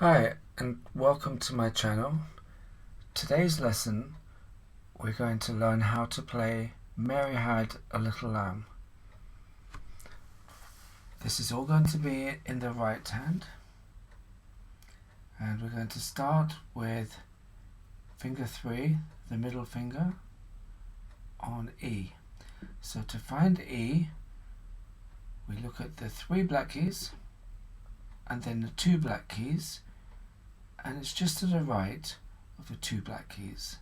Hi, and welcome to my channel. Today's lesson we're going to learn how to play Mary Had a Little Lamb. This is all going to be in the right hand, and we're going to start with finger 3, the middle finger, on E. So to find E, we look at the 3 black keys and then the 2 black keys, and it's just to the right of the 2 black keys.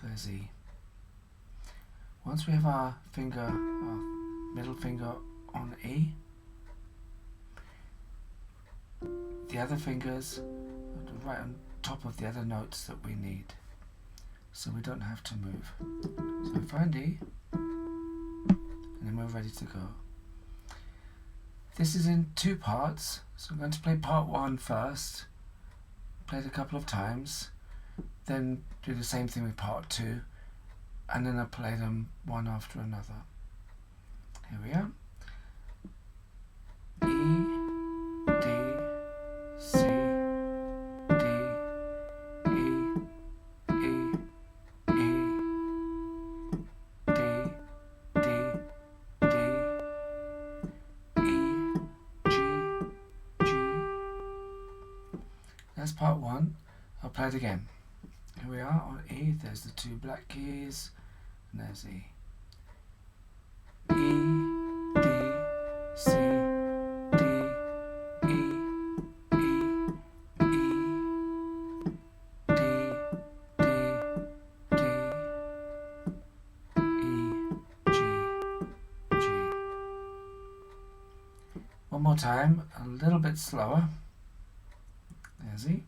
There's E. Once we have our middle finger on E, the other fingers are right on top of the other notes that we need, so we don't have to move. So we find E, and then we're ready to go. This is in 2 parts, so I'm going to play part 1 first, play it a couple of times, then do the same thing with part 2, and then I'll play them one after another. Here we are. E, D, C, D, E, E, E, D, D, D, E, G, G. That's part 1. I'll play it again. Here we are on E. There's the 2 black keys, and there's E. E, D, C, D, E, E, E, D, D, D, E, G, G. One more time, a little bit slower. There's E.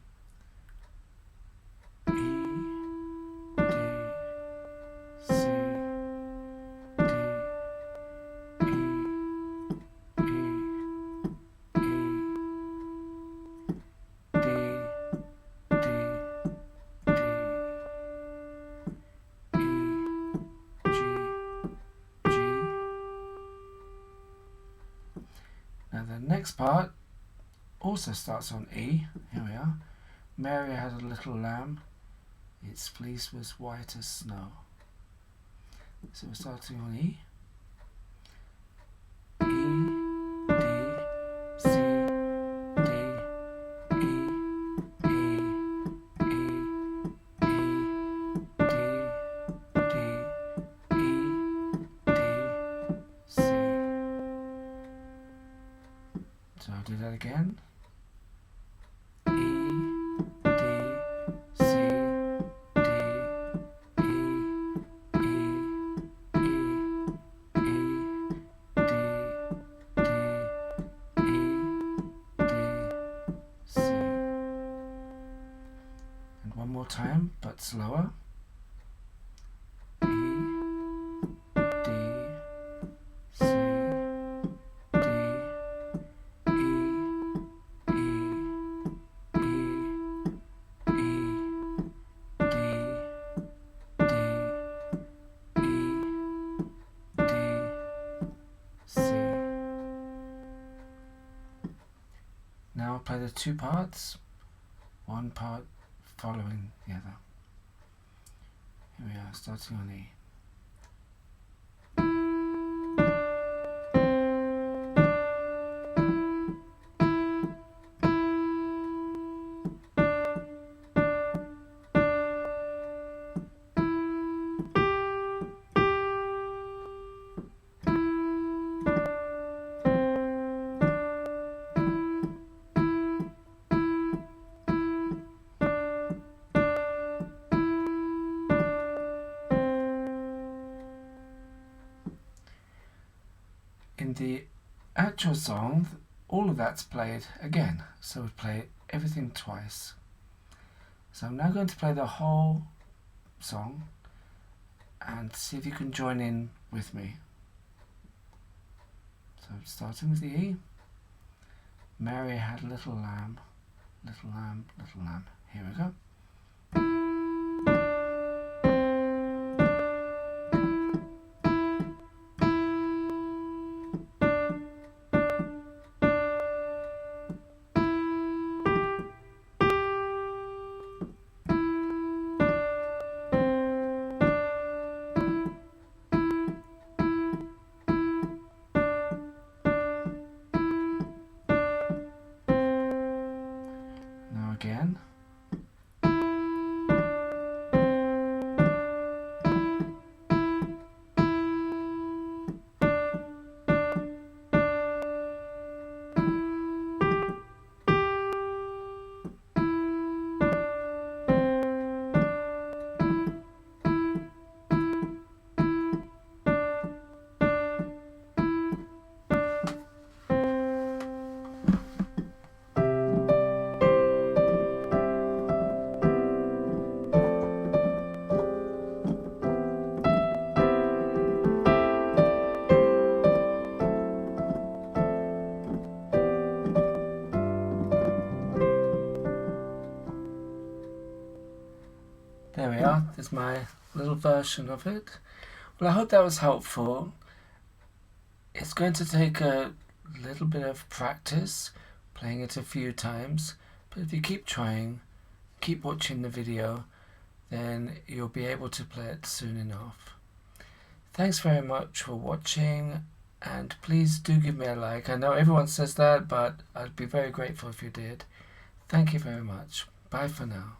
Now the next part also starts on E. Here we are. Mary had a little lamb. Its fleece was white as snow. So we're starting on E. E, D, C, D, E, E, E, E, D, D, E, D, C. So I'll do that again. One more time, but slower. E, D, C, D, E, E, E, E, D, D, E, D, C. Now I'll play the 2 parts, one part following the other. Here we are, starting on E. In the actual song, all of that's played again, so we play everything twice. So I'm now going to play the whole song and see if you can join in with me. So starting with the E. Mary had a little lamb, little lamb, little lamb. Here we go. that is my little version of it. Well, I hope that was helpful. It's going to take a little bit of practice, playing it a few times, but if you keep trying, keep watching the video, then you'll be able to play it soon enough. Thanks very much for watching, and please do give me a like. I know everyone says that, but I'd be very grateful if you did. Thank you very much. Bye for now.